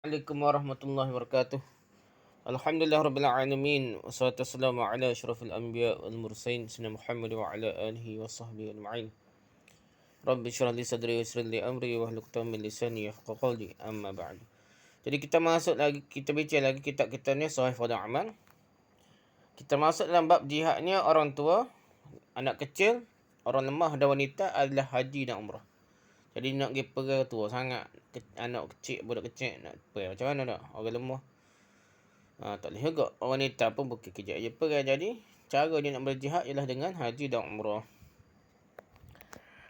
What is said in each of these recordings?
Assalamualaikum warahmatullahi wabarakatuh. Alhamdulillah rabbil alamin wassalatu wassalamu ala asyrafil anbiya wal mursalin sayyidina Muhammad wa ala alihi wa sahbihi ajma'in. Rabbi shrah li sadri wa yassir li amri wahlul 'uqdatam min lisani yafqahu qawli. Amma ba'du. Jadi kita masuk lagi, kita baca lagi kitab kita ni Sahih Fadhil Amal. Kita masuk dalam bab jihadnya orang tua, anak kecil, orang lemah dan wanita adalah haji dan umrah. Jadi nak pergi pergi tua sangat, anak kecil, budak kecil nak pergi macam mana tak? Orang lemah. Tak boleh juga. Orang wanita pun bukan kejap je pergi. Jadi cara dia nak berjihad ialah dengan haji dan umrah.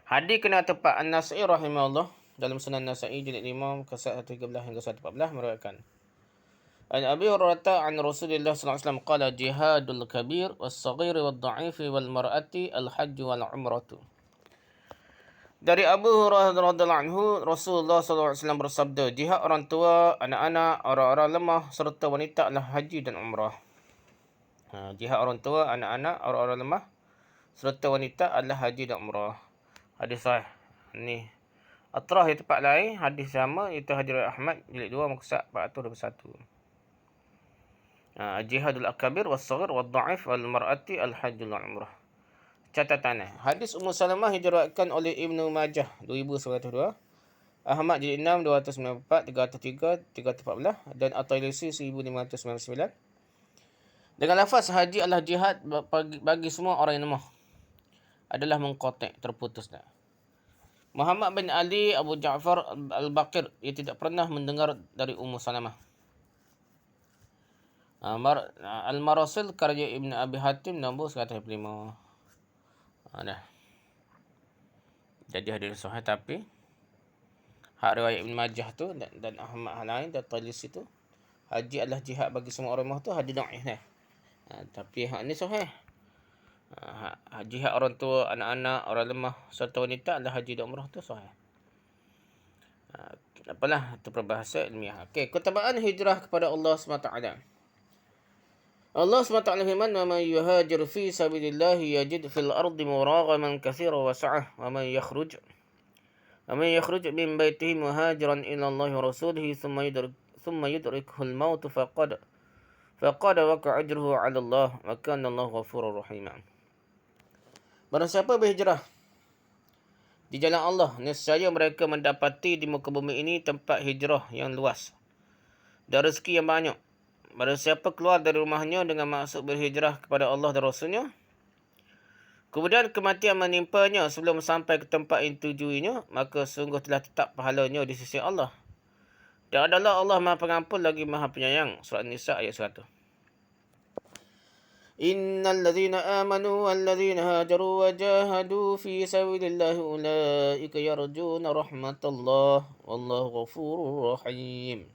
Hadis kena tepat An-Nasa'i rahimahullah dalam Sunan Nasa'i jilid 5 kisah 113 hingga 114 meriwayatkan An Abi Hurairah an Rasulullah sallallahu alaihi wasallam qala jihadul kabir was-saghir wad-dha'if wal mar'ati al-hajj wal umratu. Dari Abu Hurairah radhiyallahu anhu, Rasulullah sallallahu alaihi wasallam bersabda, jihad orang tua, anak-anak, orang-orang lemah serta wanita adalah haji dan umrah. Jihad orang tua, anak-anak, orang-orang lemah serta wanita adalah haji dan umrah. Hadis sahih. Ni Atrah di tempat lain, hadis sama iaitu hadis Ahmad jilid 2 muka 421. Jihadul akabir was-saghir wad-dha'if wal mar'ati al-hajj wal umrah. Catatan hadis Ummu Salamah yang diriwayatkan oleh Ibnu Majah 2102, Ahmad jilid 6 294, 303, 314 dan At-Tailisi 1599 dengan lafaz haji adalah jihad bagi semua orang yang lemah, adalah mengkotek, terputus dah. Muhammad bin Ali Abu Ja'far Al-Baqir, ia tidak pernah mendengar dari Ummu Salamah. Al-Marasil karya Ibn Abi Hatim nombor 105. Dah. Jadi hadis sahih, tapi hak riwayat Ibn Majah tu dan Ahmad lain dan Tailisi tu, haji adalah jihad bagi semua orang lemah tu hadis dhaif dah. Tapi hak ni sahih. Jihad orang tua, anak-anak, orang lemah serta wanita adalah haji dan umrah tu sahih. Apalah, itu peribahasa ilmiah. Okey, keutamaan hijrah kepada Allah SWT. Allah SWT firman, "Wa man yuhajir fi sabilillah yajid fil ardi muragaman katsira wa sa'ah wa man yakhruj min baitihi muhajiran ila Allah wa rasulihi thumma yudrikuhu al-maut faqad waqa'a ajruhu 'ala Allah wa kana Allahu ghafurur rahim." Barang siapa berhijrah di jalan Allah, nescaya mereka mendapati di muka bumi ini tempat hijrah yang luas dan rezeki yang banyak. Barang siapa keluar dari rumahnya dengan maksud berhijrah kepada Allah dan Rasulnya, kemudian kematian menimpanya sebelum sampai ke tempat yang tujuinya, maka sungguh telah tetap pahalanya di sisi Allah. Dan adalah Allah Maha Pengampun lagi Maha Penyayang. Surah An-Nisa ayat 100. Innal ladzina amanu wal ladzina hajaru wa jahadu fi sabilillahi ulaika yarjuna rahmatallah wallahu ghafurur rahim.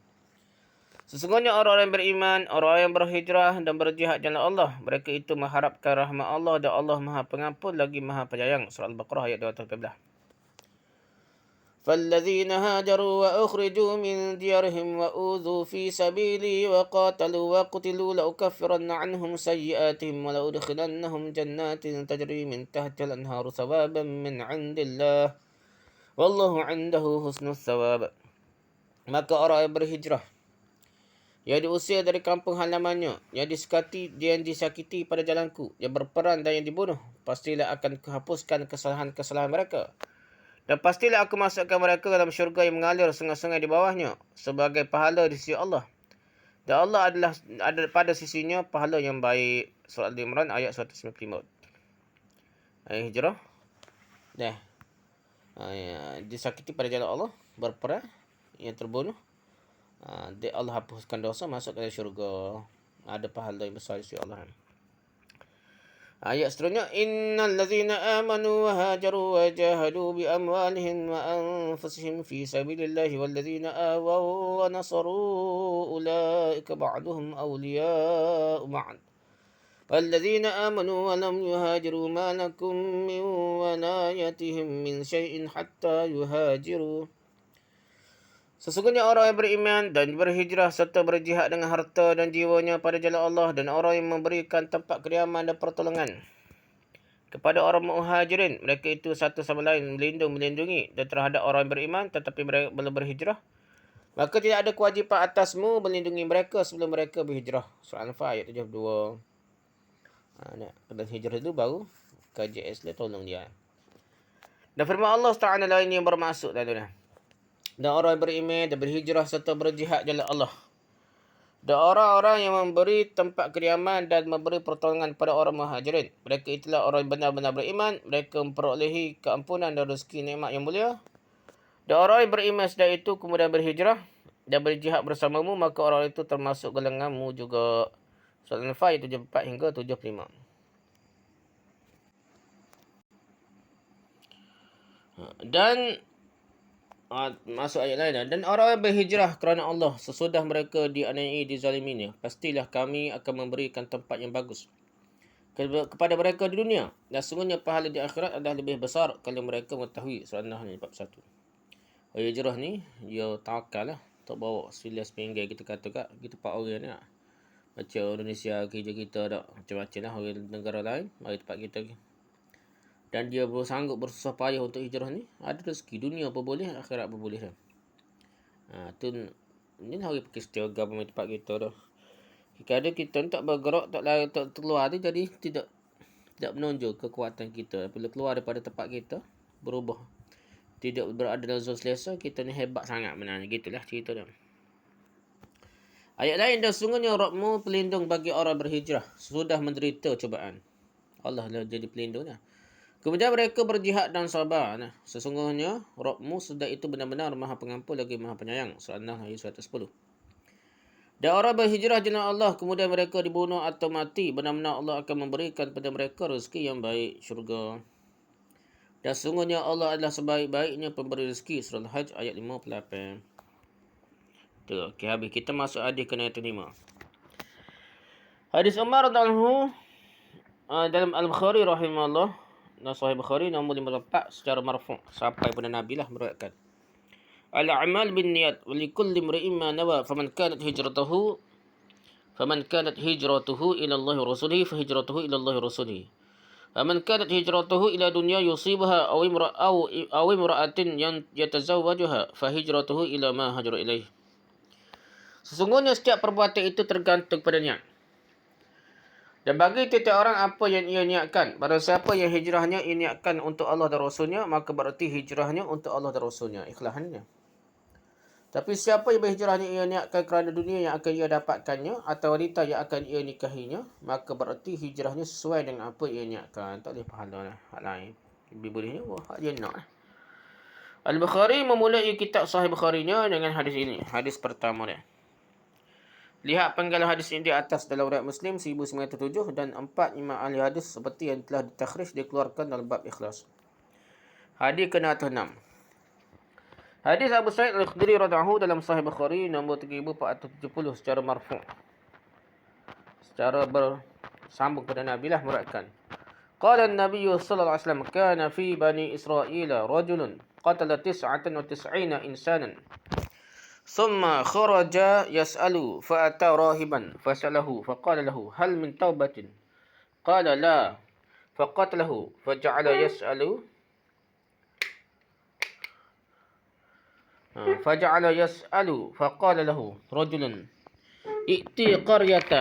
Sesungguhnya orang-orang yang beriman, orang yang berhijrah dan berjihad jalan Allah, mereka itu mengharapkan rahmat Allah dan Allah Maha Pengampun lagi Maha Penyayang. Surah Al-Baqarah ayat 214. فَالَّذِينَ هَاجَرُوا وَأُخْرِجُوا مِنْ دِيَارِهِمْ وَأُوذُوا فِي سَبِيلِي وَقَاتَلُوا وَقُتِلُوا لَأُكَفِّرَنَّ عَنْهُمْ سَيِّئَاتِهِمْ وَلَأُدْخِلَنَّهُمْ جَنَّاتٍ تَجْرِي مِنْ تَحْتِهَا الْأَنْهَارُ ثَوَابًا مِنْ عِنْدِ اللَّهِ وَاللَّهُ عِنْدَهُ حُسْنُ الثَّوَابِ. Maka orang yang berhijrah, yang diusir dari kampung halamannya, yang disakiti pada jalanku, yang berperang dan yang dibunuh, pastilah akan kuhapuskan kesalahan-kesalahan mereka. Dan pastilah aku masukkan mereka dalam syurga yang mengalir sungai-sungai di bawahnya sebagai pahala di sisi Allah. Dan Allah ada pada sisinya pahala yang baik. Surah Al-Imran ayat 195. Ayat hijrah. Dah. Disakiti pada jalan Allah, berperang, yang terbunuh. Allah hapuskan dosa, masuk ke syurga. Ada pahala yang besar di sisi Allah. Ayat seterusnya, innal ladzina amanu wa hajaru wa jahadu bi amwalihim wa anfusihim fi sabilillah wal ladzina awaw wa nasaru ulaika ba'duhum awliya'u ba'd. والذين آمنوا ولم يهاجروا ما لكم من ولايتهم من شيء حتى يهاجروا. Sesungguhnya orang yang beriman dan berhijrah serta berjihad dengan harta dan jiwanya pada jalan Allah, dan orang yang memberikan tempat kediaman dan pertolongan kepada orang muhajirin, mereka itu satu sama lain melindungi dan terhadap orang yang beriman tetapi mereka belum berhijrah, Maka tidak ada kewajipan atasmu melindungi mereka sebelum mereka berhijrah. Surah Al-Anfal ayat 72. Dan hijrah itu baru KJS dia tolong dia. Dan firman Allah Ta'ala lain yang bermaksud dan orang yang beriman dan berhijrah serta berjihad jalan Allah. Dan orang-orang yang memberi tempat kediaman dan memberi pertolongan pada orang muhajirin. Mereka itulah orang yang benar-benar beriman. Mereka memperolehi keampunan dan rezeki nikmat yang mulia. Dan orang yang beriman setelah itu kemudian berhijrah dan berjihad bersamamu, maka orang itu termasuk golonganmu juga. Surah Al-Anfal ayat 74 hingga 75. Dan masuk ayat lain. Dan orang yang berhijrah kerana Allah sesudah mereka dianiaya dizaliminya, pastilah kami akan memberikan tempat yang bagus kepada mereka di dunia. Dan sungguhnya pahala di akhirat adalah lebih besar kalau mereka mengetahui. Surah An-Nahl 41. Hijrah ni dia tawakal lah. Tak bawa silas pinggir kita kata kat kita 4 orang ni. Macam Indonesia kerja kita tak macam-macam lah orang negara lain mari tempat kita. Dan dia bersanggup bersusah payah untuk hijrah ni. Ada rezeki dunia apa boleh, akhirat apa boleh dah. Tu ni hari pakai setiaga pemain tempat kita dah. Kadang kita tak bergerak, tak lari, tak keluar tu jadi tidak menonjol kekuatan kita. Bila keluar daripada tempat kita berubah. Tidak berada dalam zon selesa, kita ni hebat sangat benarnya. Gitulah cerita dia. Ayat lain, dan sungguhnya Rabbmu pelindung bagi orang berhijrah sudah menderita cubaan. Allah lah jadi pelindungnya. Kemudian mereka berjihad dan sabar. Sesungguhnya Rabbmu sudah itu benar-benar maha pengampun lagi maha penyayang. Surah An-Nahl ayat 110. Dan orang berhijrah jalan Allah kemudian mereka dibunuh atau mati, benar-benar Allah akan memberikan pada mereka rezeki yang baik, syurga. Dan sungguhnya Allah adalah sebaik-baiknya pemberi rezeki. Surah Al-Hajj ayat 58. Tu, okey, habis. Kita masuk hadis kena ayat 5. Hadis Umar radhiyallahu dalam Al-Bukhari rahimahullah, Sahih Bukhari nombor 54 secara marfu' sampai pada Nabi lah meriwayatkan. Al-a'mal bin niyat wa likulli imri'in ma nawa faman kanat hijratuhu ila Allah wa rasulihi fa hijratuhu ila Allah wa rasulihi. Faman kanat hijratuhu ila dunya yusibaha aw imra'atin yatazawwajuha fa hijratuhu ila ma hajara ilaih. Sesungguhnya setiap perbuatan itu tergantung pada niat. Dan bagi tiap orang apa yang ia niatkan. Barang siapa yang hijrahnya ia niatkan untuk Allah dan Rasulnya, maka berarti hijrahnya untuk Allah dan Rasulnya. Ikhlasannya. Tapi siapa yang berhijrahnya ia niatkan kerana dunia yang akan ia dapatkannya atau wanita yang akan ia nikahinya, maka berarti hijrahnya sesuai dengan apa ia niatkan. Tak boleh pahala lah. Hak lain. Lebih bolehnya, hak dia nak. Al-Bukhari memulai kitab Sahih Bukharinya dengan hadis ini. Hadis pertama dia. Lihat penggalan hadis ini di atas dalam riwayat Muslim 1907 dan 4 imam ahli hadis seperti yang telah ditakhrij dikeluarkan dalam bab ikhlas. Hadis kena atas 6. Hadis Abu Sa'id Al-Khudri radhiyallahu dalam Sahih Bukhari nombor 3470 secara marfu'. Secara bersambung pada Nabi lah meriwayatkan. Qala an-nabiy sallallahu alaihi wasallam kana fi bani Israil rajulun qatala 99 insanan. Thumma kharaja yas'alu fa ata rahiban fasalahu faqala lahu hal min taubatin. Qala la. Faqatalahu faja'ala yas'alu فقال له رجل ائتي قرية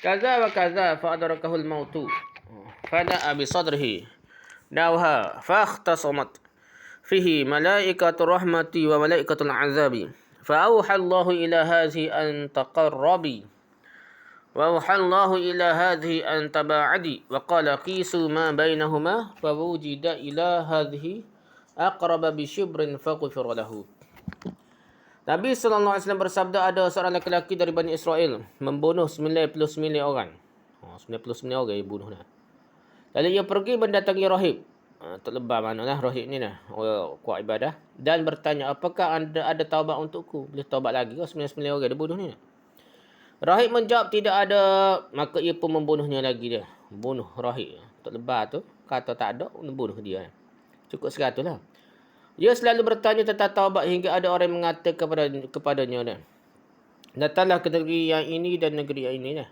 كذا وكذا فأدركه الموت فدأ بصدره ناوها فاختصمت فيه ملائكة الرحمة وملائكة العذاب فأوحى الله إلى هذه أن تقربي وأوحى الله إلى هذه أن تباعدي وقال قيسوا ما بينهما فوجد إلى هذه aqraba bi shibrin faghfir lahu. Nabi sallallahu alaihi wasallam bersabda, ada seorang lelaki dari Bani Israel membunuh 99 orang. 99 orang dia bunuh dah. Lalu ia pergi mendatangi rahib. Tak lebah manalah rahib ni nah. Orang kuat ibadah dan bertanya, apakah anda ada taubat untukku? Boleh taubat lagi ke 99 orang dia bunuh ni? Rahib menjawab tidak ada, maka ia pun membunuhnya lagi dia. Bunuh rahib. Tak lebah tu kata tak ada, bunuh dia. Cukup 100 lah. Dia selalu bertanya tentang taubat hingga ada orang yang mengatakan kepadanya, datanglah ke negeri yang ini dan negeri yang ini.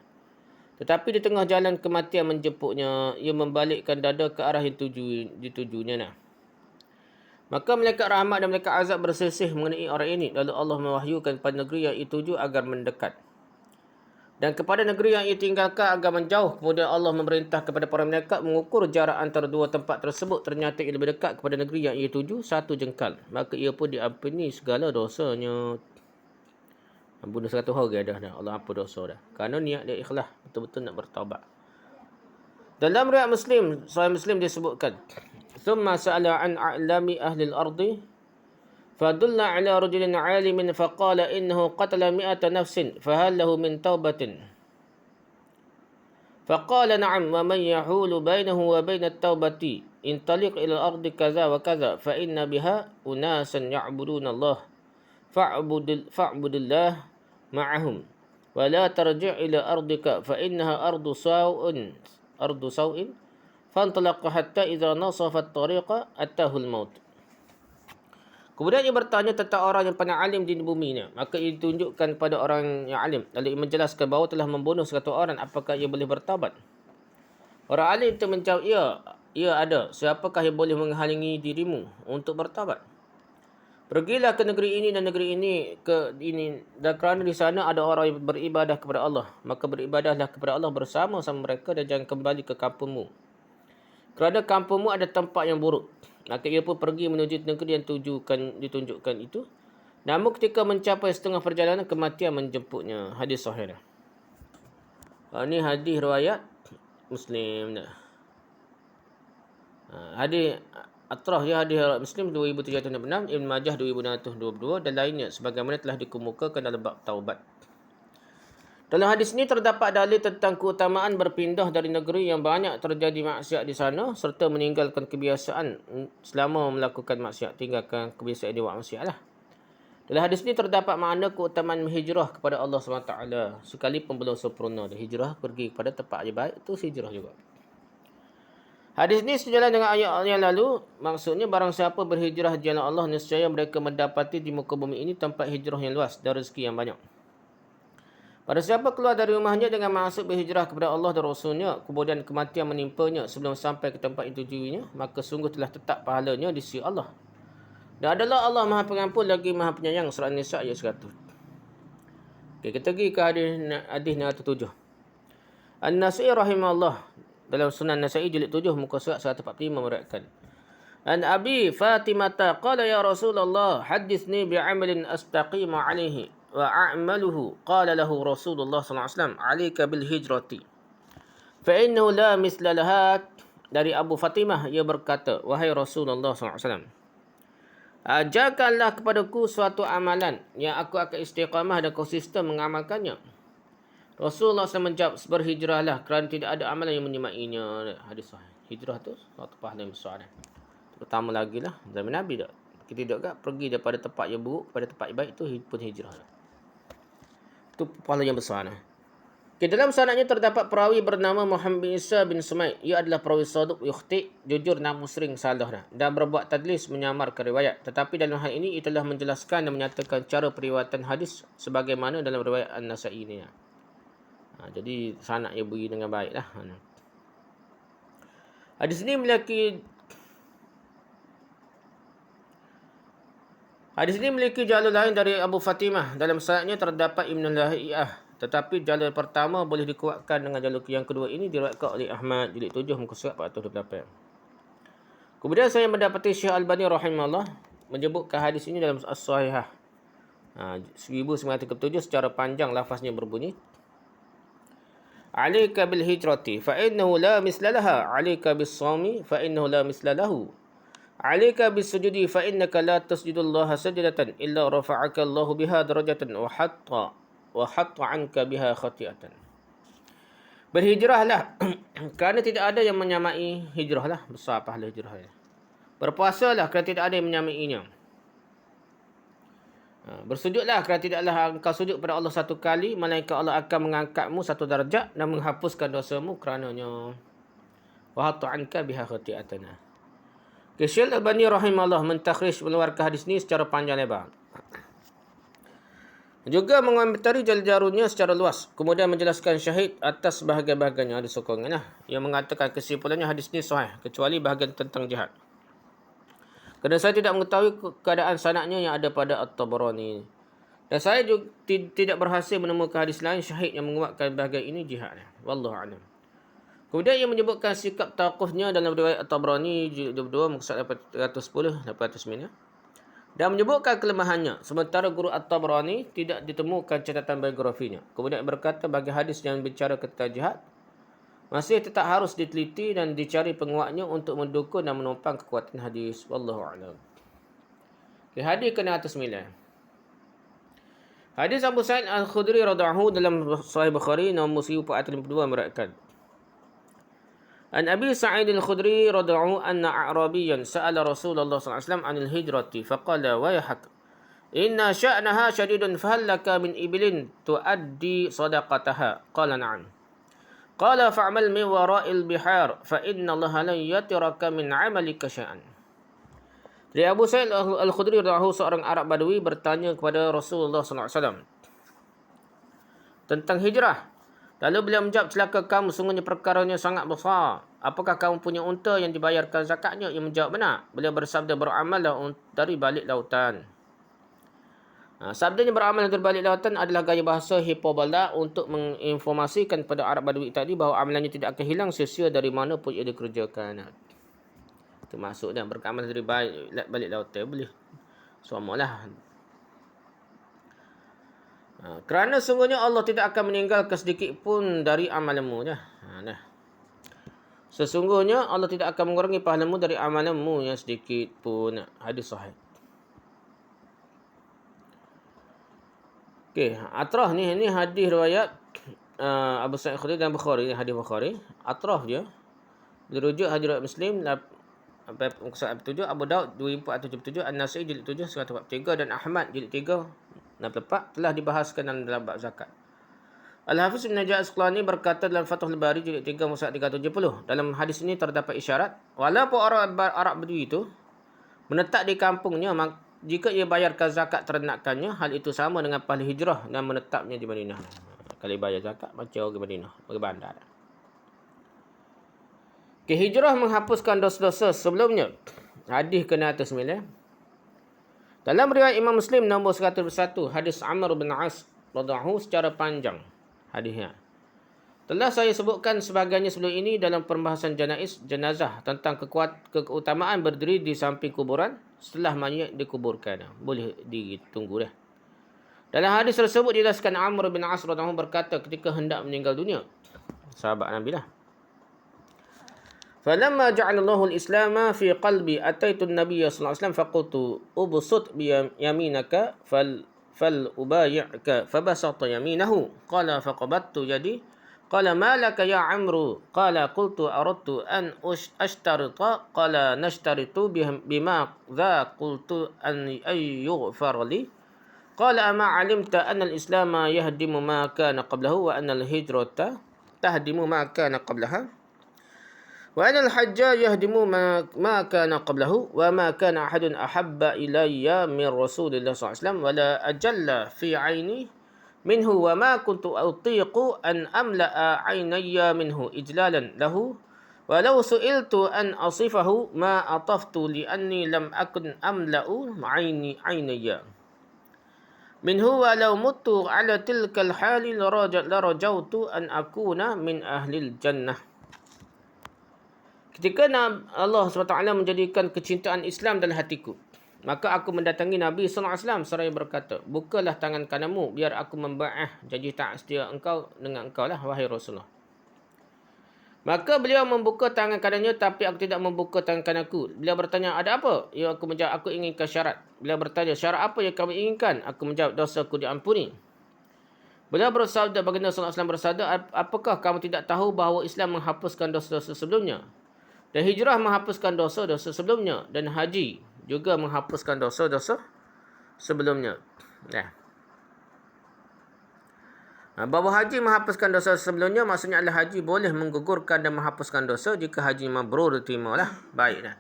Tetapi di tengah jalan kematian menjemputnya, ia membalikkan dada ke arah yang ditujunya. Maka malaikat rahmat dan malaikat azab bersisih mengenai orang ini. Lalu Allah mewahyukan kepada negeri yang ia tuju agar mendekat. Dan kepada negeri yang ia tinggalkan agar menjauh. Kemudian Allah memerintah kepada para malaikat mengukur jarak antara dua tempat tersebut. Ternyata ia lebih dekat kepada negeri yang ia tuju 1 jengkal. Maka ia pun diampuni segala dosanya. Bunuh 100 orang dah. Allah ampun dosa dah. Kerana niat dia ikhlas. Betul-betul nak bertaubat. Dalam riwayat Muslim, Sahih Muslim disebutkan, ثم سأل عن أعلام أهل الأرض فدل على رجل عالم فقال إنه قتل 100 نفس فهل له من توبة فقال نعم ومن يحول بينه وبين التوبة انطلق إلى الأرض كذا وكذا فإن بها أناسا يعبدون الله فاعبد الله معهم ولا ترجع إلى أرضك فإنها أرض سوء فانطلق حتى إذا نصف الطريق أتاه الموت. Kemudian ia bertanya tentang orang yang paling alim di bumi ni. Maka ia ditunjukkan pada orang yang alim. Lalu ia menjelaskan bahawa telah membunuh 100 orang. Apakah ia boleh bertaubat? Orang alim itu menjawab, ia ada. Siapakah yang boleh menghalangi dirimu untuk bertaubat? Pergilah ke negeri ini dan negeri ini dan kerana di sana ada orang yang beribadah kepada Allah. Maka beribadahlah kepada Allah bersama-sama mereka dan jangan kembali ke kampungmu. Kerana kampungmu ada tempat yang buruk. Maka ia pun pergi menuju negeri yang ditunjukkan itu. Namun ketika mencapai setengah perjalanan, kematian menjemputnya. Hadis sahih. Ini hadis riwayat Muslim. Hadis Atrah ya, hadis Muslim 2706, Ibn Majah 2622 dan lainnya sebagaimana telah dikemukakan dalam bab taubat. Dalam hadis ini terdapat dalil tentang keutamaan berpindah dari negeri yang banyak terjadi maksiat di sana serta meninggalkan kebiasaan selama melakukan maksiat. Tinggalkan kebiasaan dia buat maksiat lah. Dalam hadis ini terdapat makna keutamaan berhijrah kepada Allah SWT sekalipun belum sempurna. Hijrah pergi kepada tempat yang baik itu hijrah juga. Hadis ini sejalan dengan ayat yang lalu. Maksudnya barang siapa berhijrah di jalan Allah, nescaya mereka mendapati di muka bumi ini tempat hijrah yang luas dan rezeki yang banyak. Pada siapa keluar dari rumahnya dengan maksud berhijrah kepada Allah dan Rasulnya, kemudian kematian menimpanya sebelum sampai ke tempat yang ditujuinya, maka sungguh telah tetap pahalanya di sisi Allah. Dan adalah Allah Maha Pengampun lagi Maha Penyayang. Surah An-Nisa ayat 100. Okay, kita pergi ke hadis 107. An-Nasai rahimahullah dalam Sunan Nasai jilid 7 muka surat 145 meriwayatkan. An Abi Fatimah qala ya Rasulullah hadithni bi'amalin astaqimu alaihi wa a'maluhu qala lahu Rasulullah sallallahu alaihi wasallam alayka bil hijrati fa innahu la misla laha. Dari Abu Fatimah ia berkata, wahai Rasulullah sallallahu alaihi wasallam, ajarkanlah kepadaku suatu amalan yang aku akan istiqamah dan konsisten mengamalkannya. Rasulullah SAW menjawab, berhijrahlah kerana tidak ada amalan yang menyemainya. Hadis sahih. Hijrah tu suatu pahala yang besar. Terutama lagi lah zaman Nabi tak. Kita tidak pergi daripada tempat yang buruk kepada tempat yang baik tu pun hijrah. Itu pahala yang besar. Okay, dalam sanadnya terdapat perawi bernama Muhammad bin Isa bin Sumay. Ia adalah perawi saduq yukhti, jujur namun sering salah dan berbuat tadlis menyamarkan riwayat. Tetapi dalam hal ini ia telah menjelaskan dan menyatakan cara periwayatan hadis sebagaimana dalam riwayat An-Nasai ini. Jadi sanad ia beri dengan baiklah. Hadis ini memiliki jalur lain dari Abu Fatimah. Dalam sanadnya terdapat Ibn Lahiyah. Tetapi jalur pertama boleh dikuatkan dengan jalur yang kedua ini diriwayatkan oleh Ahmad jilid 7 muka surat 428. Kemudian saya mendapati Syekh Albani rahimahullah menyebutkan hadis ini dalam As-Sahihah 1937 secara panjang lafaznya berbunyi Alayka bil hijrati fa innahu la misla laha, alayka bis sawmi fa innahu la misla lahu, alayka bis sujudi fa innaka la tasjudu Allah sajdatan illa rafa'aka Allah biha darajatan wa hatta anka biha khati'atan. Berhijrahlah kerana tidak ada yang menyamai hijrahlah, besar pahala hijrahnya. Berpuasalah kerana tidak ada yang menyamainya. Bersujudlah kerana tidaklah engkau sujud kepada Allah satu kali, melainkan Allah akan mengangkatmu satu darjat dan menghapuskan dosamu kerananya. Wa hatta anka biha khati'atan. Syekh Al-Albani rahimahullah mentakhrij mengeluarkan hadis ini secara panjang lebar. Juga mengomentari jalur-jalurnya secara luas. Kemudian menjelaskan syahid atas bahagian-bahagiannya. Ada sokongan yang mengatakan kesimpulannya hadis ini sahih kecuali bahagian tentang jihad. Kerana saya tidak mengetahui keadaan sanadnya yang ada pada At-Tabarani. Dan saya juga tidak berhasil menemukan hadis lain syahid yang menguatkan bahagian ini jihadnya. Wallahu a'lam. Kemudian ia menyebutkan sikap taqufnya dalam riwayat At-Tabarani jilid 22 muka surat 810 809 dan menyebutkan kelemahannya, sementara guru At-Tabarani tidak ditemukan catatan biografinya. Kemudian berkata bagi hadis yang bicara tentang jihad masih tetap harus diteliti dan dicari penguatnya untuk mendukung dan menopang kekuatan hadis. Wallahu a'lam. Okay, hadis kena atas 9. Hadis Abu Sa'id Al-Khudri radhiyallahu dalam Sahih Bukhari nombor 1452 meriwayatkan An Abi Sa'id Al-Khudri radhiyallahu anna a'rabiyan sa'ala Rasulullah sallallahu alaihi wasallam 'anil hijrati faqala wa yahak inna sya'naha shadidun fahal laka min ibilin tuaddi sadaqataha qala na'am qala fa'mal min wara'il bihar fa inna Allah la yatiraka min 'amalika syai'an. Dari Abu Sa'id Al-Khudri radhiyallahu seorang Arab Badui bertanya kepada Rasulullah sallallahu alaihi wasallam tentang hijrah. Lalu beliau menjawab, celaka kamu, sungguhnya perkaranya sangat besar. Apakah kamu punya unta yang dibayarkan zakatnya? Ia menjawab, benar. Beliau bersabda, beramallah dari balik lautan. Sabdanya beramal dari balik lautan adalah gaya bahasa Hipobalda untuk menginformasikan kepada Arab Badui tadi bahawa amalannya tidak akan hilang sia-sia dari mana pun ia dikerjakan. Itu maksudnya beramal dari balik lautan. Boleh samalah. Kerana sungguhnya Allah tidak akan meninggalkan sedikit pun dari amalanmu. Sesungguhnya Allah tidak akan mengurangi pahalamu dari amalanmu yang sedikit pun. Hadis sahih. Okey, atrah ni hadis riwayat Abu Sa'id Khudri dan Bukhari, hadis Bukhari. Atrah dia dirujuk hadis riwayat Muslim 7, Abu Daud 2477, An-Nasa'i jilid 7 143 dan Ahmad jilid 3 64 telah dibahaskan dalam bab zakat. Al-Hafiz Ibn Hajar Asqalani berkata dalam Fathul Bari jilid 3 muka 370, dalam hadis ini terdapat isyarat walaupun orang Arab Badui itu menetap di kampungnya, jika ia bayarkan zakat ternakannya, hal itu sama dengan pahala hijrah dan menetapnya di Madinah. Kalau bayar zakat macam orang Madinah, orang bandar. Hijrah menghapuskan dosa-dosa sebelumnya. Hadis kena atas 9. Dalam riwayat Imam Muslim nombor 101, hadis Amr bin As radhiyallahu secara panjang hadisnya. Telah saya sebutkan sebagainya sebelum ini dalam pembahasan jenazah tentang keutamaan berdiri di samping kuburan setelah mayat dikuburkan. Boleh ditunggu dah. Dalam hadis tersebut dijelaskan Amr bin As radhiyallahu berkata ketika hendak meninggal dunia, sahabat Nabi lah. فلما جعل الله الإسلام في قلبي أتيت النبي صلى الله عليه وسلم فقلت أبسط بيمينك فلأبايعك فبسط يمينه قال فقبضت يدي قال ما لك يا عمرو قال قلت أردت أن أشترط قال نشترط بما ذا قلت أن يغفر لي قال أما علمت أن الإسلام يهدم ما كان قبله وأن الهجرة تهدم ما كان قبلها وأن الحج يهدم ما كان قبله وما كان أحد أحب إلي من رسول الله صلى الله عليه وسلم ولا أجل في عيني منه وما كنت أطيق أن أملأ عيني منه إجلالا له ولو سئلت أن أصفه ما أطفت لأني لم أكن أملأ عيني منه ولو مت على تلك الحال لرجوت أن أكون من أهل الجنة. Ketika Allah SWT menjadikan kecintaan Islam dalam hatiku, maka aku mendatangi Nabi SAW seraya berkata, bukalah tangan kananmu biar aku membai'ah janji taat setia engkau dengan engkau lah, wahai Rasulullah. Maka beliau membuka tangan kanannya, tapi aku tidak membuka tangan kananku. Beliau bertanya, ada apa? Ya, aku menjawab, aku inginkan syarat. Beliau bertanya, syarat apa yang kamu inginkan? Aku menjawab, dosaku diampuni. Beliau bersabda, baginda SAW bersabda, apakah kamu tidak tahu bahawa Islam menghapuskan dosa-dosa sebelumnya? Dan hijrah menghapuskan dosa-dosa sebelumnya. Dan haji juga menghapuskan dosa-dosa sebelumnya. Bahawa haji menghapuskan dosa sebelumnya maksudnya adalah haji boleh menggugurkan dan menghapuskan dosa jika haji mabrur diterimalah. Baiklah.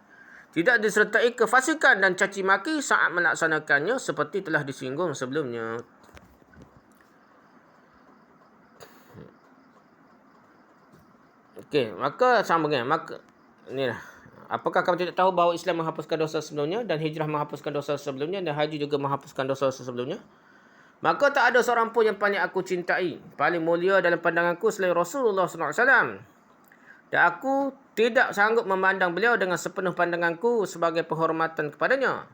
Tidak disertai kefasikan dan caci maki saat melaksanakannya seperti telah disinggung sebelumnya. Okey, maka sambungnya. Inilah Apakah kamu tidak tahu bahawa Islam menghapuskan dosa sebelumnya dan hijrah menghapuskan dosa sebelumnya dan haji juga menghapuskan dosa sebelumnya? Maka tak ada seorang pun yang paling aku cintai, paling mulia dalam pandanganku selain Rasulullah SAW. Dan aku tidak sanggup memandang beliau dengan sepenuh pandanganku sebagai penghormatan kepadanya.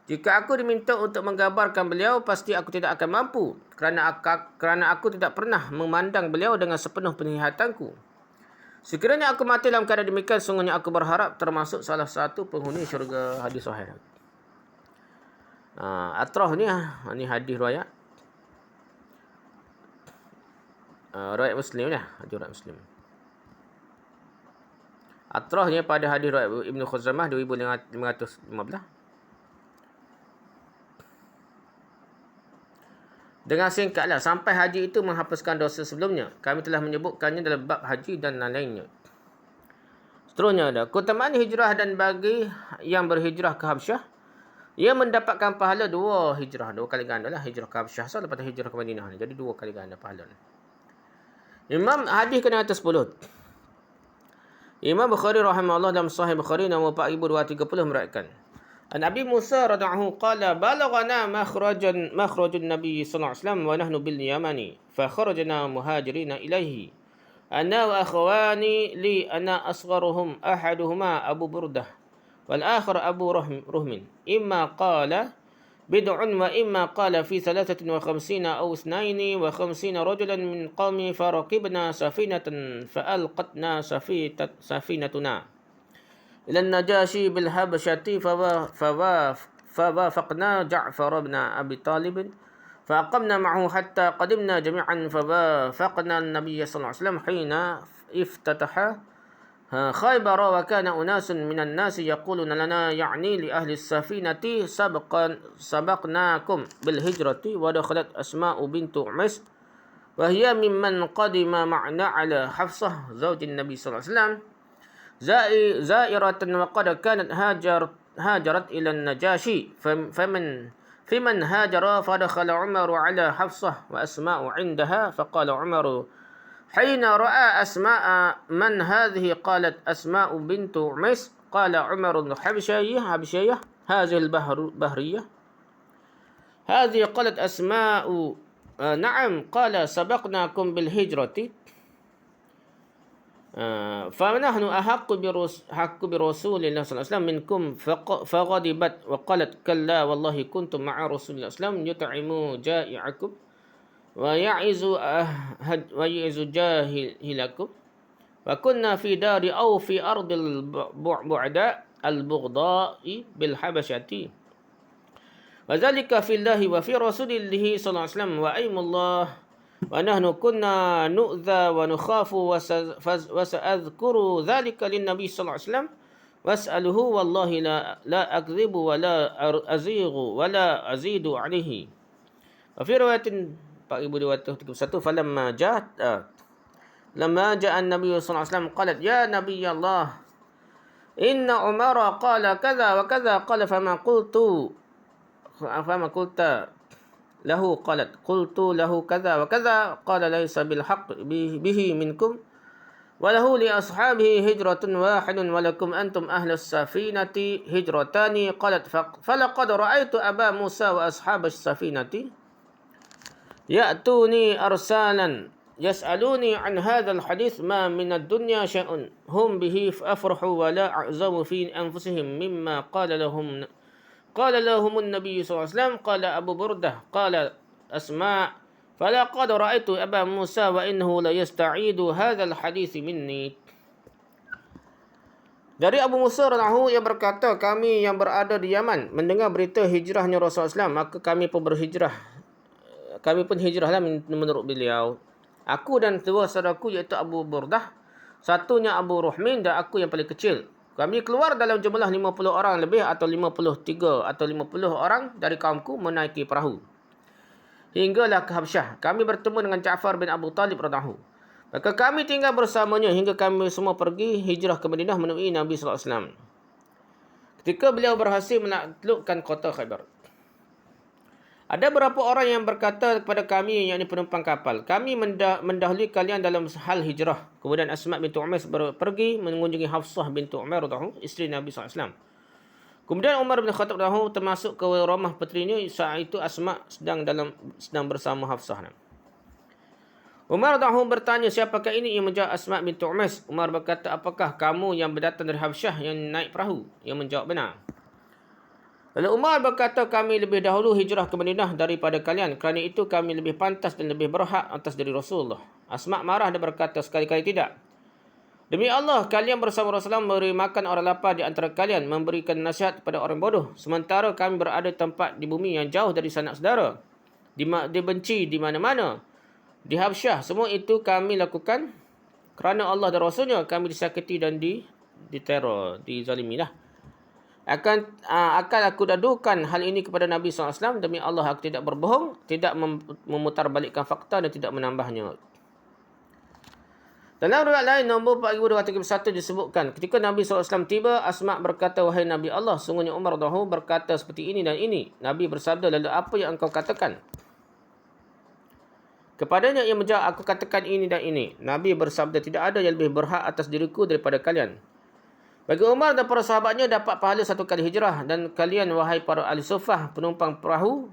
Jika aku diminta untuk menggambarkan beliau, pasti aku tidak akan mampu kerana aku tidak pernah memandang beliau dengan sepenuh penglihatanku. Sekiranya aku mati dalam keadaan demikian, sungguhnya aku berharap termasuk salah satu penghuni syurga. Hadis sahih. Atrah ni hadis riwayat riwayat Muslim lah, hadis riwayat Muslim. Atrahnya pada hadis riwayat Ibnu Khuzaimah 2515. Dengan singkatlah, sampai haji itu menghapuskan dosa sebelumnya. Kami telah menyebutkannya dalam bab haji dan lain-lainnya. Seterusnya ada keutamaan hijrah, dan bagi yang berhijrah ke Habsyah, ia mendapatkan pahala 2 hijrah. 2 kali ganda lah hijrah ke Habsyah. So, lepas hijrah ke Madinah ni. Jadi 2 kali ganda pahala. Imam hadis ke 10. Imam Bukhari rahimahullah dalam Sahih Bukhari nombor 4230 meriwayatkan. An Abi Musa radhiyallahu qala balaghana makhrajun Nabi sallallahu alaihi wasallam wa nahnu bil Yamani fa kharajna muhajirin ilaihi. Ana wa akhwani li ana asgharuhum ahaduhuma Abu Burdah wal akhar Abu Ruhmin. Imma qala bid'un wa imma qala fi 53 aw 52 rajulan min qaumi faraqibna safinatan fa'alqatna safinatuna ila an-najashi bil habsyati فوافقنا جعفر بن أبي طالب فأقمنا معه حتى قدمنا جميعا فوافقنا النبي صلى الله عليه وسلم حين افتتح خيبر وكان أناس من الناس يقولون لنا يعني لأهل السفينة سبقناكم بالهجرة ودخلت أسماء بنت عميس وهي ممن قدم معنا على حفصة زوج النبي صلى الله عليه وسلم زائرة وقد كانت هاجرت إلى النجاشي فمن هاجر فدخل عمر على حفصة وأسماء عندها فقال عمر حين رأى أسماء من هذه قالت أسماء بنت عميس قال عمر حبشية هذه البهرية هذه قالت أسماء نعم قال سبقناكم بالهجرة فنحن أحق برسول الله صلى الله عليه وسلم منكم فغضبت وقالت كلا والله كنتم مع رسول الله صلى الله عليه وسلم يطعم جائعكم ويعز جاهلكم وكنا في دار أو في أرض البعداء البغضاء بالحبشة وذلك في الله وفي رسول الله صلى الله عليه وسلم وأيم الله ونحن كنا نؤذى ونخاف وسأذكر ذلك للنبي صلى الله عليه وسلم واسأله والله لا أكذب ولا أزيغ ولا أزيد عليه. وفي رواية 4231 فلما جاء النبي صلى الله عليه وسلم قالت يا نبي الله إن عمر قال كذا وكذا قال فما قلت له قالت قلت له كذا وكذا قال ليس بالحق به منكم وله لأصحابه هجرة واحد ولكم أنتم أهل السفينة هجرتان قالت فلقد رأيت أبا موسى وأصحاب السفينة يأتوني أرسالا يسألوني عن هذا الحديث ما من الدنيا شيء هم به أفرح ولا أعظم في أنفسهم مما قال لهم النبي صلى الله عليه وسلم قال أبو بردة قال أسماء فلقد رأيت أبا موسى وإنه ليستعيد هذا الحديث مني. Dari Abu Musa radhiyallahu yang berkata, kami yang berada di Yaman mendengar berita hijrahnya Rasulullah SAW, maka kami pun berhijrah. Kami pun hijrahlah menurut beliau. Aku dan dua saudaraku iaitu Abu Burdah, satunya Abu Ruhmin dan aku yang paling kecil. Kami keluar dalam jumlah 50 orang lebih atau 53 atau 50 orang dari kaumku menaiki perahu. Hinggalah ke Habsyah. Kami bertemu dengan Ja'far bin Abu Talib radhiyallahu. Maka kami tinggal bersamanya hingga kami semua pergi hijrah ke Madinah menemui Nabi sallallahu alaihi wasallam. Ketika beliau berhasil menaklukkan kota Khaybar. Ada beberapa orang yang berkata kepada kami, yakni penumpang kapal, kami mendahului kalian dalam hal hijrah. Kemudian Asma bintu Umais pergi mengunjungi Hafsah bintu Umar isteri Nabi SAW. Kemudian Umar bin Khattab termasuk ke rumah putrinya. Saat itu Asma sedang bersama Hafsah. Umar bertanya, siapakah ini yang menjawab? Asma bintu Umais. Umar berkata, apakah kamu yang berdatang dari Habsyah yang naik perahu? Yang menjawab, benar. Lalu Umar berkata, kami lebih dahulu hijrah ke Madinah daripada kalian. Kerana itu kami lebih pantas dan lebih berhak atas diri Rasulullah. Asma marah dan berkata, sekali-kali tidak. Demi Allah, kalian bersama Rasulullah memberi makan orang lapar di antara kalian, memberikan nasihat kepada orang bodoh. Sementara kami berada di tempat di bumi yang jauh dari sanak saudara. Dibenci di mana-mana. Di Habsyah, semua itu kami lakukan kerana Allah dan Rasulnya. Kami disakiti dan diteror, dizalimi lah. Akan aku dadukan hal ini kepada Nabi SAW. Demi Allah, aku tidak berbohong, tidak memutarbalikkan fakta dan tidak menambahnya. Dalam riwayat lain nombor 4231 disebutkan, ketika Nabi SAW tiba, Asma berkata, wahai Nabi Allah, sungguhnya Umar berkata seperti ini dan ini. Nabi bersabda, lalu apa yang engkau katakan? Kepadanya ia menjawab, aku katakan ini dan ini. Nabi bersabda, tidak ada yang lebih berhak atas diriku daripada kalian. Bagi Umar dan para sahabatnya dapat pahala 1 kali hijrah. Dan kalian wahai para ahli sufah, penumpang perahu.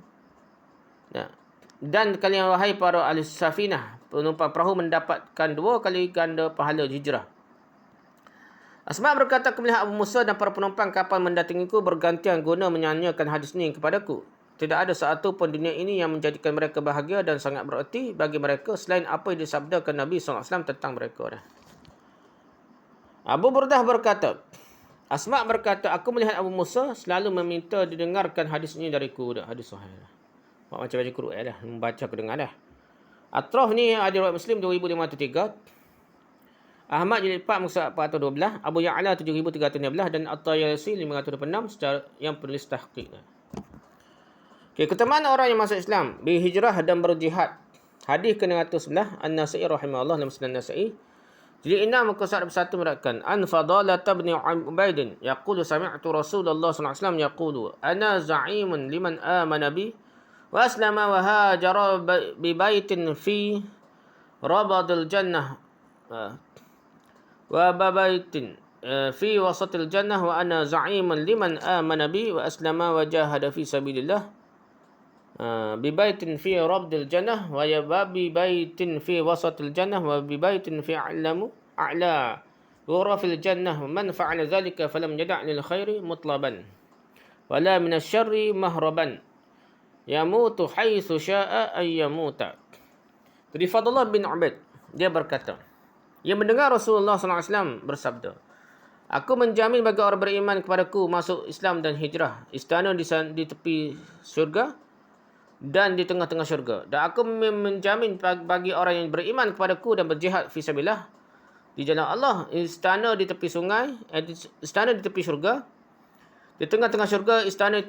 Dan kalian wahai para ahli safinah, penumpang perahu, mendapatkan 2 kali ganda pahala hijrah. Asma berkata, aku melihat Abu Musa dan para penumpang kapal mendatangiku bergantian guna menyanyikan hadis ini kepadaku. Tidak ada satu pun dunia ini yang menjadikan mereka bahagia dan sangat bererti bagi mereka selain apa yang disabdakan Nabi SAW tentang mereka. Abu Burdah berkata, Asma berkata, aku melihat Abu Musa selalu meminta didengarkan hadis ini dariku. Hadis sahih. Macam baca Quran dah, membaca aku dengar dah. Atraf ni ada riwayat Muslim 2503. Ahmad jilid 4 muka 412, Abu Ya'la 7316 dan At-Tayalisi 526 secara yang penulis tahqiq. Okay, keutamaan orang yang masuk Islam, berhijrah dan berjihad. Hadis ke-111, An-Nasa'i rahimahullah dalam Sunan Nasa'i. Jadi 6 muka 101 merakkan An Fadalah bin Ubaidin yaqulu sami'tu Rasulullah sallallahu alaihi wasallam yaqulu ana za'imun liman amana bi wa aslama wa hajara bi baitin fi rabadil jannah wa babaitin fi wasatil jannah wa ana za'imun liman amana bi wa aslama wa jahada fi sabilillah bi baitin fi rabdil jannah wa bi baitin fi wasatil jannah wa bi baitin fi a'la ghurafil jannah man fa'ala dhalika falam yada' lil khairi mutlaban wala min asy-syarri mahraban yamutu haitsu syaa ay yamuta. Jadi Fadlah bin Ubaid dia berkata, ia mendengar Rasulullah SAW bersabda, aku menjamin bagi orang beriman kepadaku masuk Islam dan hijrah, istana di tepi syurga dan di tengah-tengah syurga. Dan aku menjamin bagi orang yang beriman kepadaku dan berjihad fisabilillah di jalan Allah, istana di tepi sungai, istana di tepi syurga, di tengah-tengah syurga, istana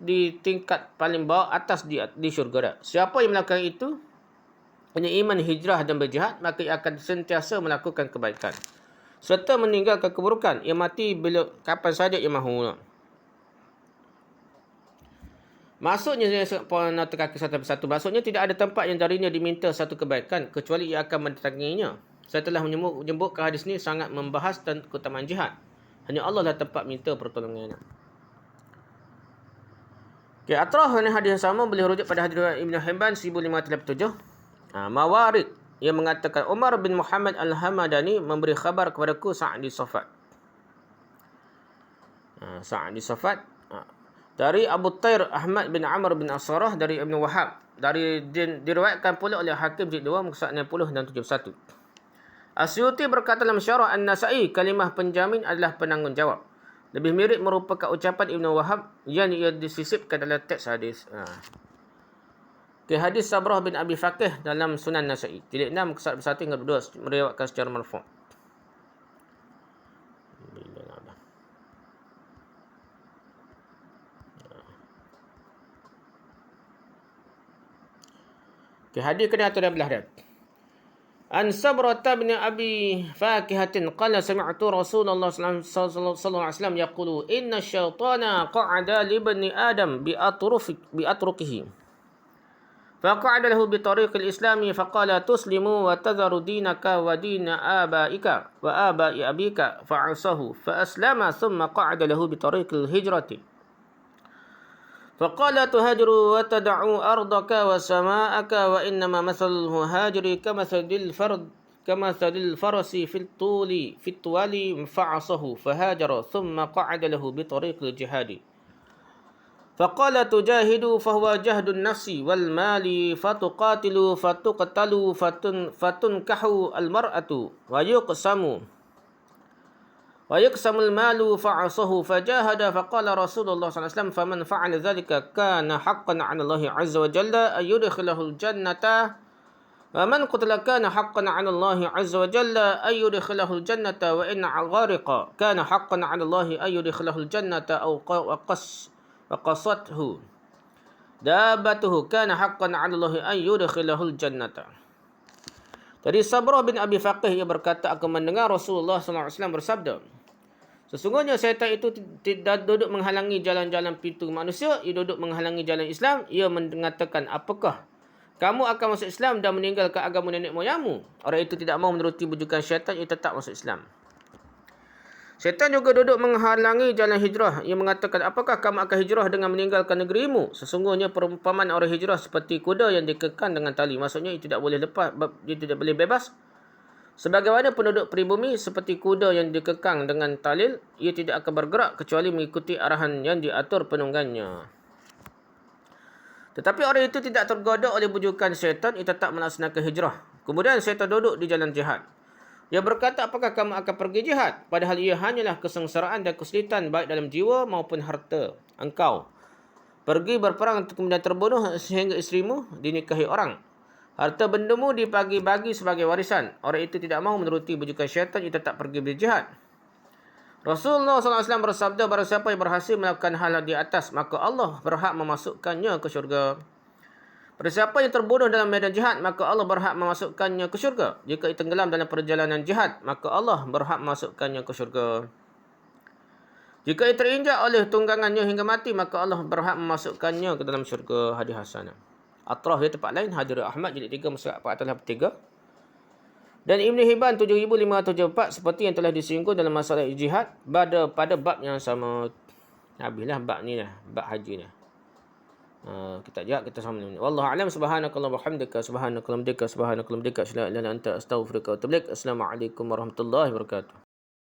di tingkat paling bawah atas di syurga dah. Siapa yang melakukan itu, punya iman, hijrah dan berjihad, maka ia akan sentiasa melakukan kebaikan serta meninggalkan keburukan. Ia mati bila kapan saja ia mahu. Maksudnya, nak kaki satu persatu. Maksudnya tidak ada tempat yang darinya diminta satu kebaikan kecuali ia akan mendatanginya. Saya telah menyebutkan hadis ini sangat membahas tentang keutamaan jihad. Hanya Allah lah tempat minta pertolongannya. Okay, Atrah dengan hadis yang sama boleh rujuk pada hadis Ibn Hibban 1537. Mawarid yang mengatakan Umar bin Muhammad Al-Hamadani memberi khabar kepadaku Sa'di Safat. Sa'di Safat dari Abu Tair Ahmad bin Amr bin Asarah dari Ibn Wahab. Diriwayatkan pula oleh Hakim jilid 2 muka 60 dan 71. Asyuti berkata dalam Syarah An-Nasa'i, kalimah penjamin adalah penanggungjawab. Lebih mirip merupakan ucapan Ibn Wahab yang ia disisipkan dalam teks hadis. Hadis Sabrah bin Abi Faqih dalam Sunan Nasa'i. Jilid 6 muka 1 hingga 2 meriwayatkan secara marfu'. Hadis kena atur dalam belah dia. An Sabrata bin Abi Fakihatin qala sami'tu Rasulullah sallallahu alaihi wasallam yaqulu inna syaitana qa'ada li bani Adam bi atrukihi فقعد له بطريق الإسلام فقال تسلم وتذر دينك ودين آبائك وآباء أبيك فعصه فأسلم ثم قعد له بطريق الهجرة فقال تهاجر وتدع أرضك وسماءك وإنما مثل المهاجر كمثل الفرس في الطوال فعصه فهاجر ثم قعد له بطريق الجهاد فقال تجاهد فهو جهد النفس والمال فتقاتل فتقتل فتنكح المرأة ويقسم المال فعصه فجاهد فقال رسول الله صلى الله عليه وسلم فمن فعل ذلك كان حقا على الله عز وجل أن يدخله الجنة ومن قتل كان حقا على الله عز وجل أن يدخله الجنة وإن غارق كان حقا على الله أن يدخله الجنة أو وقصته دابته كان حقا على الله أن يدخله الجنة. Dari Sabrah bin Abi Faqih, ia berkata, aku mendengar Rasulullah SAW bersabda, sesungguhnya syaitan itu tidak duduk menghalangi jalan-jalan pintu manusia, ia duduk menghalangi jalan Islam. Ia mengatakan, apakah kamu akan masuk Islam dan meninggalkan agama nenek moyangmu? Orang itu tidak mahu menuruti bujukan syaitan, ia tetap masuk Islam. Syaitan juga duduk menghalangi jalan hijrah. Ia mengatakan, apakah kamu akan hijrah dengan meninggalkan negerimu? Sesungguhnya perumpamaan orang hijrah seperti kuda yang dikekang dengan tali. Maksudnya, ia tidak boleh lepas, dia tidak boleh bebas. Sebagaimana penduduk pribumi seperti kuda yang dikekang dengan talil, ia tidak akan bergerak kecuali mengikuti arahan yang diatur penunggannya. Tetapi orang itu tidak tergoda oleh bujukan syaitan, ia tetap melaksanakan hijrah. Kemudian syaitan duduk di jalan jihad. Ia berkata, apakah kamu akan pergi jihad? Padahal ia hanyalah kesengsaraan dan kesulitan baik dalam jiwa maupun harta. Engkau pergi berperang kemudian terbunuh sehingga isterimu dinikahi orang. Harta bendamu dibagi-bagi sebagai warisan. Orang itu tidak mahu menuruti bujukan syaitan, ia tetap pergi berjihad. Rasulullah SAW bersabda, barang siapa yang berhasil melakukan hal di atas, maka Allah berhak memasukkannya ke syurga. Pada siapa yang terbunuh dalam medan jihad, maka Allah berhak memasukkannya ke syurga. Jika ia tenggelam dalam perjalanan jihad, maka Allah berhak memasukkannya ke syurga. Jika ia terinjak oleh tunggangannya hingga mati, maka Allah berhak memasukkannya ke dalam syurga. Hadis hasan. Atraf di tempat lain, Hadis Ahmad jilid 3 muslak 483. Dan Ibn Hibban 7574 seperti yang telah disinggung dalam masalah jihad pada bab yang sama. Habislah bab ni lah, bab haji ni. Kita jawab, kita sama ni. Wallahu a'lam. Subhanakallah wa hamdika, subhanakallah wa hamdika, subhanakallah wa hamdika, la ilaha illa anta, astaghfiruka wa atubu ilaik. Assalamualaikum warahmatullahi wabarakatuh.